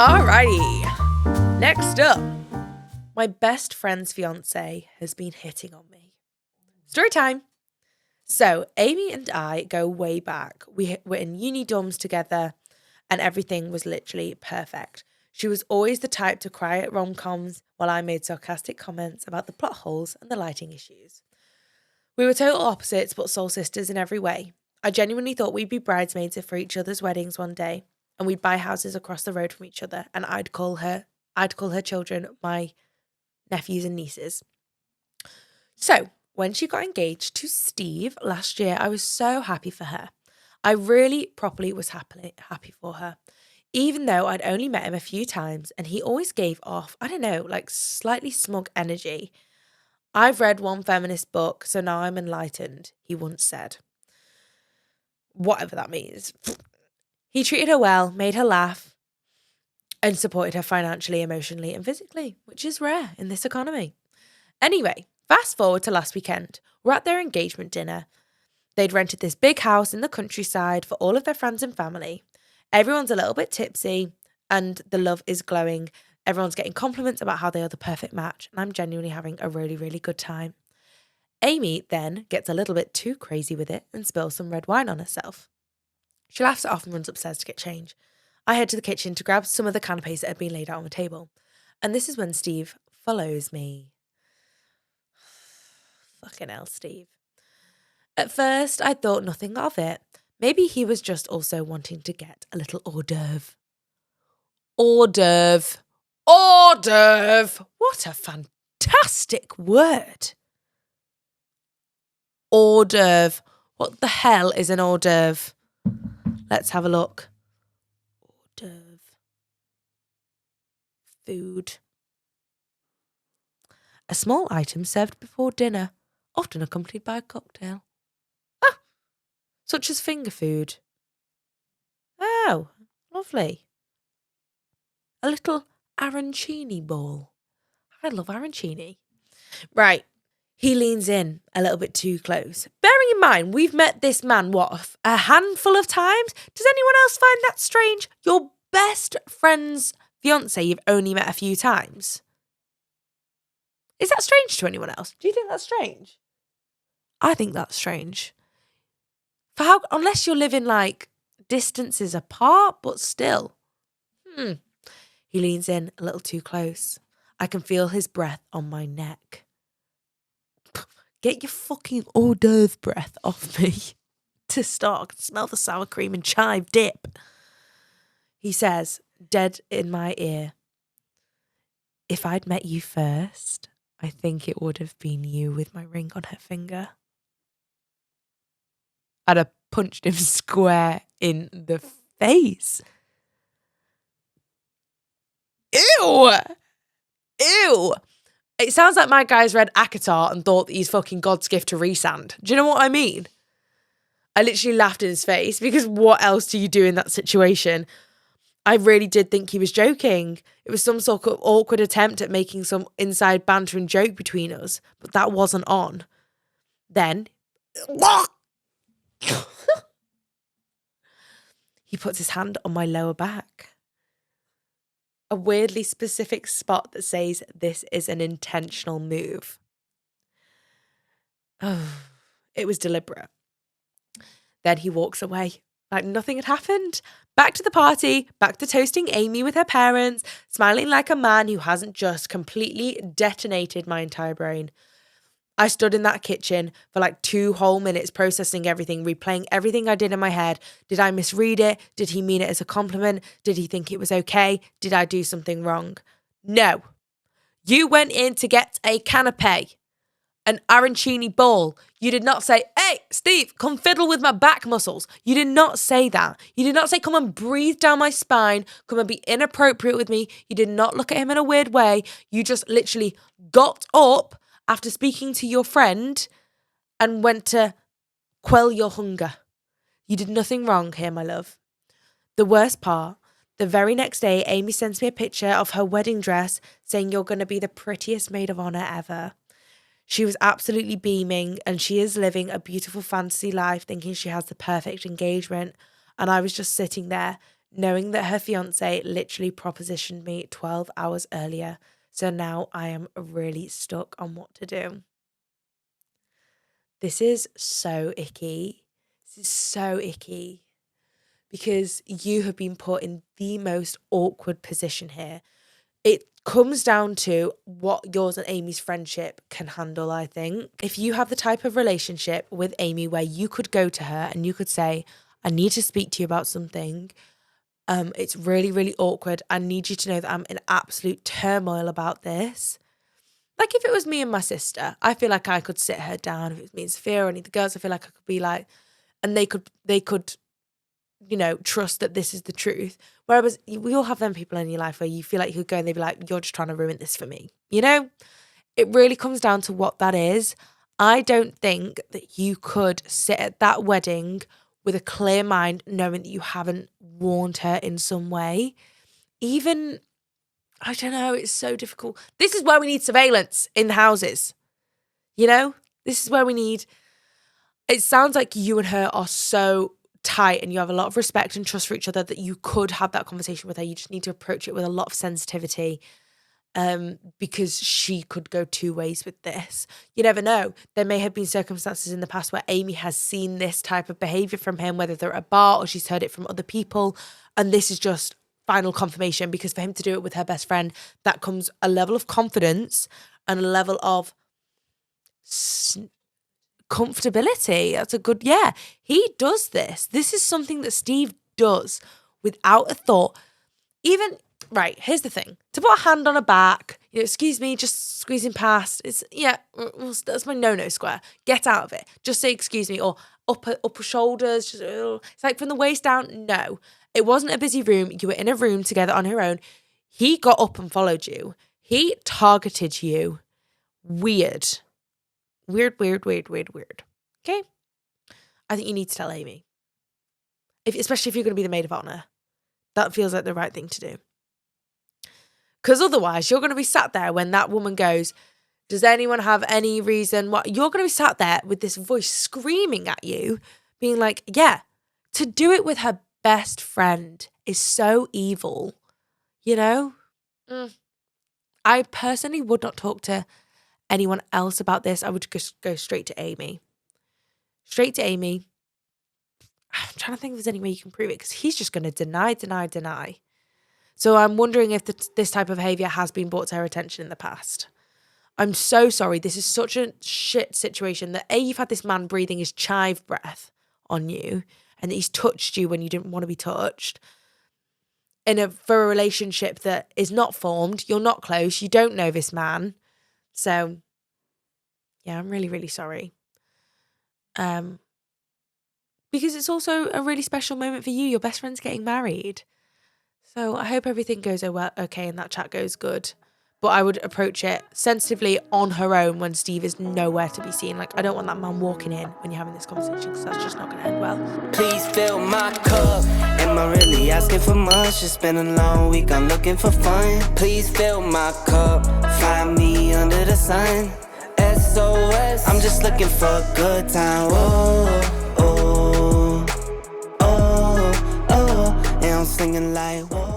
Alrighty. Next up, my best friend's fiancé has been hitting on me. Story time. So, Amy and I go way back. We were in uni dorms together and everything was literally perfect. She was always the type to cry at rom-coms while I made sarcastic comments about the plot holes and the lighting issues. We were total opposites but soul sisters in every way. I genuinely thought we'd be bridesmaids for each other's weddings one day, and we'd buy houses across the road from each other, and I'd call her children my nephews and nieces. So, when she got engaged to Steve last year, I was so happy for her. I really properly was happy for her. Even though I'd only met him a few times and he always gave off, I don't know, like slightly smug energy. I've read one feminist book, so now I'm enlightened, he once said. Whatever that means. He treated her well, made her laugh, and supported her financially, emotionally, and physically, which is rare in this economy. Anyway, fast forward to last weekend. We're at their engagement dinner. They'd rented this big house in the countryside for all of their friends and family. Everyone's a little bit tipsy, and the love is glowing. Everyone's getting compliments about how they are the perfect match, and I'm genuinely having a really, really good time. Amy then gets a little bit too crazy with it and spills some red wine on herself. She laughs it off and runs upstairs to get change. I head to the kitchen to grab some of the canapes that had been laid out on the table. And this is when Steve follows me. Fucking hell, Steve. At first, I thought nothing of it. Maybe he was just also wanting to get a little hors d'oeuvre. Hors d'oeuvre. Hors d'oeuvre. What a fantastic word. Hors d'oeuvre. What the hell is an hors d'oeuvre? Let's have a look. Hors d'oeuvre. Food. A small item served before dinner, often accompanied by a cocktail. Ah, such as finger food. Oh, lovely. A little arancini ball. I love arancini. Right. He leans in a little bit too close. Bearing in mind, we've met this man, a handful of times? Does anyone else find that strange? Your best friend's fiancé you've only met a few times? Is that strange to anyone else? Do you think that's strange? I think that's strange. Unless you're living like distances apart, but still. He leans in a little too close. I can feel his breath on my neck. Get your fucking hors d'oeuvre breath off me. To start, I can smell the sour cream and chive dip. He says, dead in my ear, if I'd met you first, I think it would have been you with my ring on her finger. I'd have punched him square in the face. Ew! Ew! It sounds like my guy's read Akatar and thought that he's fucking God's gift to Rhysand. Do you know what I mean? I literally laughed in his face because what else do you do in that situation? I really did think he was joking. It was some sort of awkward attempt at making some inside banter and joke between us, but that wasn't on. Then, he puts his hand on my lower back. A weirdly specific spot that says this is an intentional move. Oh, it was deliberate. Then he walks away like nothing had happened. Back to the party, back to toasting Amy with her parents, smiling like a man who hasn't just completely detonated my entire brain. I stood in that kitchen for like 2 whole minutes processing everything, replaying everything I did in my head. Did I misread it? Did he mean it as a compliment? Did he think it was okay? Did I do something wrong? No. You went in to get a canapé, an arancini ball. You did not say, hey, Steve, come fiddle with my back muscles. You did not say that. You did not say, come and breathe down my spine, come and be inappropriate with me. You did not look at him in a weird way. You just literally got up after speaking to your friend and went to quell your hunger. You did nothing wrong here, my love. The worst part, the very next day, Amy sends me a picture of her wedding dress saying you're going to be the prettiest maid of honor ever. She was absolutely beaming and she is living a beautiful fantasy life thinking she has the perfect engagement. And I was just sitting there knowing that her fiancé literally propositioned me 12 hours earlier. So now I am really stuck on what to do. This is so icky. This is so icky because you have been put in the most awkward position here. It comes down to what yours and Amy's friendship can handle, I think. If you have the type of relationship with Amy where you could go to her and you could say, I need to speak to you about something. It's really, really awkward. I need you to know that I'm in absolute turmoil about this. Like if it was me and my sister, I feel like I could sit her down. If it was me and Sophia or any of the girls, I feel like I could be like, and they could, you know, trust that this is the truth. Whereas we all have them people in your life where you feel like you could go and they'd be like, you're just trying to ruin this for me. You know, it really comes down to what that is. I don't think that you could sit at that wedding with a clear mind, knowing that you haven't warned her in some way. Even, I don't know, it's so difficult. This is where we need surveillance in the houses. You know, this is where we need, it sounds like you and her are so tight and you have a lot of respect and trust for each other that you could have that conversation with her. You just need to approach it with a lot of sensitivity. Because she could go two ways with this. You never know. There may have been circumstances in the past where Amy has seen this type of behaviour from him, whether they're at a bar or she's heard it from other people. And this is just final confirmation, because for him to do it with her best friend, that comes a level of confidence and a level of comfortability. That's a good, yeah. He does this. This is something that Steve does without a thought. Even... Right, here's the thing. To put a hand on her back, you know, excuse me, just squeezing past, it's, yeah, well, that's my no-no square. Get out of it. Just say excuse me, or upper shoulders. Just, it's like from the waist down, no. It wasn't a busy room. You were in a room together on your own. He got up and followed you. He targeted you. Weird. Weird. Okay? I think you need to tell Amy. Especially if you're going to be the maid of honour. That feels like the right thing to do. Because otherwise, you're going to be sat there when that woman goes, does anyone have any reason? What? You're going to be sat there with this voice screaming at you, being like, yeah, to do it with her best friend is so evil, you know? I personally would not talk to anyone else about this. I would just go straight to Amy. Straight to Amy. I'm trying to think if there's any way you can prove it, because he's just going to deny. So I'm wondering if this type of behaviour has been brought to her attention in the past. I'm so sorry. This is such a shit situation that you've had this man breathing his chive breath on you, and that he's touched you when you didn't want to be touched. For a relationship that is not formed, you're not close, you don't know this man. So, yeah, I'm really, really sorry. Because it's also a really special moment for you. Your best friend's getting married. So I hope everything goes okay and that chat goes good. But I would approach it sensitively on her own when Steve is nowhere to be seen. Like, I don't want that man walking in when you're having this conversation, because that's just not going to end well. Please fill my cup. Am I really asking for much? It's been a long week, I'm looking for fun. Please fill my cup. Find me under the sun. SOS, I'm just looking for a good time. Oh, oh, oh, oh. And I'm singing like, whoa.